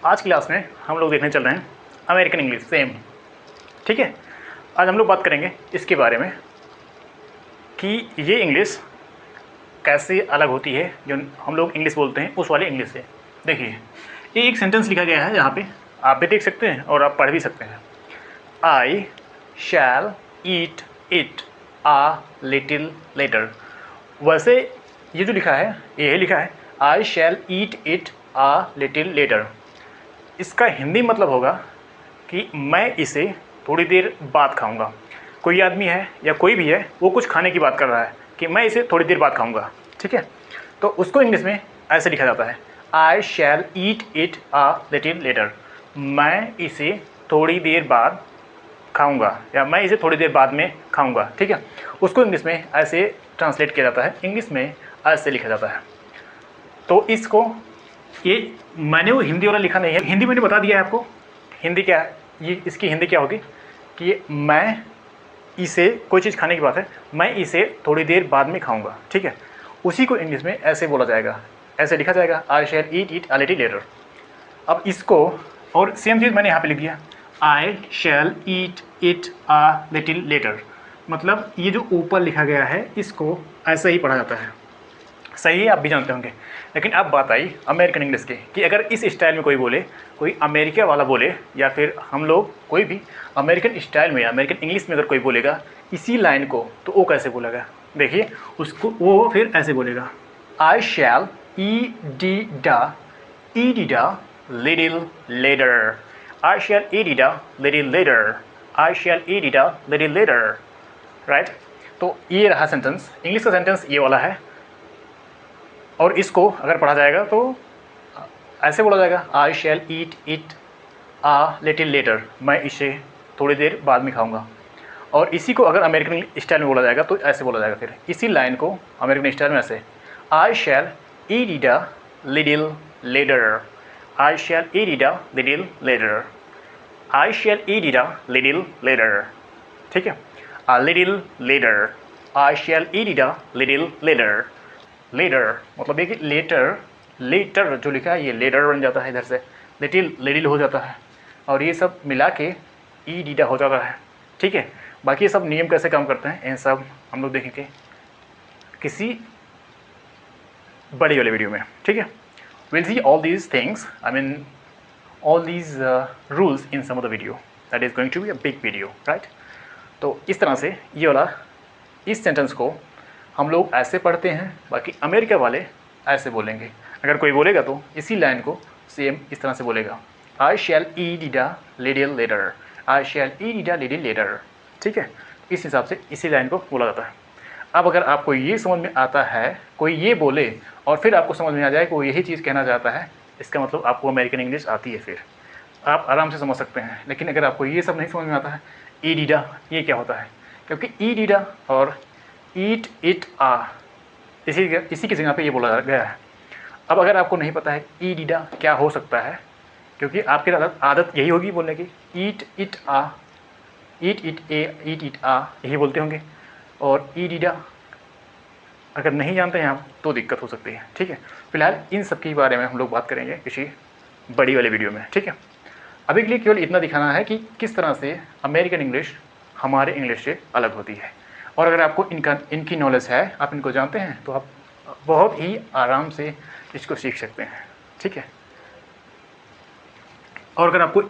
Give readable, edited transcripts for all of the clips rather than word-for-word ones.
आज की क्लास में हम लोग देखने चल रहे हैं अमेरिकन इंग्लिश सेम। ठीक है, आज हम लोग बात करेंगे इसके बारे में कि ये इंग्लिश कैसे अलग होती है जो हम लोग इंग्लिश बोलते हैं उस वाले इंग्लिश से। देखिए, ये एक सेंटेंस लिखा गया है, यहाँ पे आप भी देख सकते हैं और आप पढ़ भी सकते हैं। I shall eat it a little later. वैसे ये जो लिखा है, ये लिखा है I shall eat it a little later. इसका हिंदी मतलब होगा कि मैं इसे थोड़ी देर बाद खाऊंगा। कोई आदमी है या कोई भी है, वो कुछ खाने की बात कर रहा है कि मैं इसे थोड़ी देर बाद खाऊंगा। ठीक है, तो उसको इंग्लिश में ऐसे लिखा जाता है, I shall eat it a little later. मैं इसे थोड़ी देर बाद खाऊंगा या मैं इसे थोड़ी देर बाद में खाऊंगा। ठीक है, उसको इंग्लिश में ऐसे ट्रांसलेट किया जाता है, इंग्लिश में ऐसे लिखा जाता है। तो इसको ये मैंने वो हिंदी वाला लिखा नहीं है, हिंदी मैंने बता दिया है आपको। हिंदी क्या है, ये इसकी हिंदी क्या होगी कि मैं इसे, कोई चीज़ खाने की बात है, मैं इसे थोड़ी देर बाद में खाऊंगा। ठीक है, उसी को इंग्लिश में ऐसे बोला जाएगा, ऐसे लिखा जाएगा, I shall eat it a little later. अब इसको और सेम चीज़ मैंने यहाँ पे लिख दिया, I shall eat it a little later. मतलब ये जो ऊपर लिखा गया है इसको ऐसे ही पढ़ा जाता है। सही है, आप भी जानते होंगे। लेकिन अब बात आई अमेरिकन इंग्लिश की कि अगर इस स्टाइल में कोई बोले, कोई अमेरिका वाला बोले, या फिर हम लोग कोई भी अमेरिकन स्टाइल में, अमेरिकन इंग्लिश में अगर कोई बोलेगा इसी लाइन को, तो वो कैसे बोलेगा। देखिए, उसको वो फिर ऐसे बोलेगा, आई शैल ई डी डा little later. I shell E D डा little later. I shell E D डा लिटिल लेटर। राइट, तो ये रहा सेंटेंस, इंग्लिश का सेंटेंस ये वाला है। और इसको अगर पढ़ा जाएगा तो ऐसे बोला जाएगा, I shall eat it a little later. मैं इसे थोड़ी देर बाद में खाऊंगा। और इसी को अगर अमेरिकन स्टाइल में बोला जाएगा तो ऐसे बोला जाएगा, फिर इसी लाइन को अमेरिकन स्टाइल में ऐसे, I shall eat it a little later. I shall eat it a little later. I shall eat it a little later. ठीक है, a little later. I shall eat it a little later. Later मतलब ये कि letter, letter जो लिखा है ये letter बन जाता है, इधर से लिटिल लिटिल हो जाता है, और ये सब मिला के ई डीडा हो जाता है। ठीक है, बाकी ये सब नियम कैसे काम करते हैं इन सब हम लोग देखेंगे किसी बड़ी वाले वीडियो में। ठीक है, will see all these things, I mean all these rules in some of the video, that is going to be a big video. Right, तो इस तरह से ये वाला इस सेंटेंस को हम लोग ऐसे पढ़ते हैं, बाकी अमेरिका वाले ऐसे बोलेंगे। अगर कोई बोलेगा तो इसी लाइन को सेम इस तरह से बोलेगा, I shall eat it a little later. I shall eat it a little later. ठीक है, इस हिसाब से इसी लाइन को बोला जाता है। अब अगर आपको ये समझ में आता है, कोई ये बोले और फिर आपको समझ में आ जाए कि वो यही चीज़ कहना चाहता है, इसका मतलब आपको अमेरिकन इंग्लिश आती है, फिर आप आराम से समझ सकते हैं। लेकिन अगर आपको ये सब नहीं समझ में आता है, ई डीडा ये क्या होता है, क्योंकि ई डीडा और ईट इट आ इसी की जगह पे ये बोला गया है। अब अगर आपको नहीं पता है ई डीडा क्या हो सकता है, क्योंकि आपकी आदत यही होगी बोलने की, eat it a, eat it a, eat it a, यही बोलते होंगे। और ई डीडा अगर नहीं जानते हैं आप तो दिक्कत हो सकती है। ठीक है, फिलहाल इन सब के बारे में हम लोग बात करेंगे किसी बड़ी वाले वीडियो में। ठीक है, अभी के लिए केवल इतना दिखाना है कि किस तरह से अमेरिकन इंग्लिश हमारे इंग्लिश से अलग होती है। और अगर आपको इनकी नॉलेज है, आप इनको जानते हैं, तो आप बहुत ही आराम से इसको सीख सकते हैं। ठीक है, और अगर आपको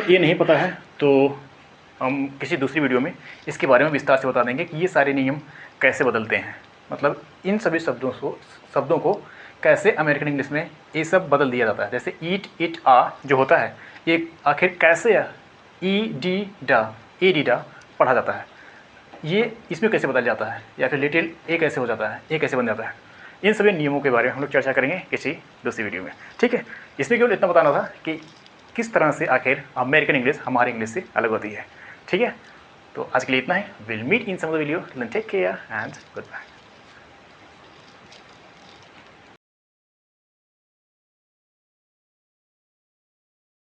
ये नहीं पता है तो हम किसी दूसरी वीडियो में इसके बारे में विस्तार से बता देंगे कि ये सारे नियम कैसे बदलते हैं, मतलब इन सभी शब्दों को कैसे अमेरिकन इंग्लिश में ये सब बदल दिया जाता है। जैसे ईट इट आ जो होता है, ये आखिर कैसे ई डी डा पढ़ा जाता है, ये इसमें कैसे बदल जाता है, या फिर लिटिल ए कैसे हो जाता है, ए कैसे बन जाता है। इन सभी नियमों के बारे में हम लोग चर्चा करेंगे किसी दूसरी वीडियो में। ठीक है, इसमें केवल इतना बताना था कि किस तरह से आखिर अमेरिकन इंग्लिश हमारी इंग्लिश से अलग होती है। ठीक है, तो आज के लिए इतना ही। Will meet in some of the video, take care and good bye.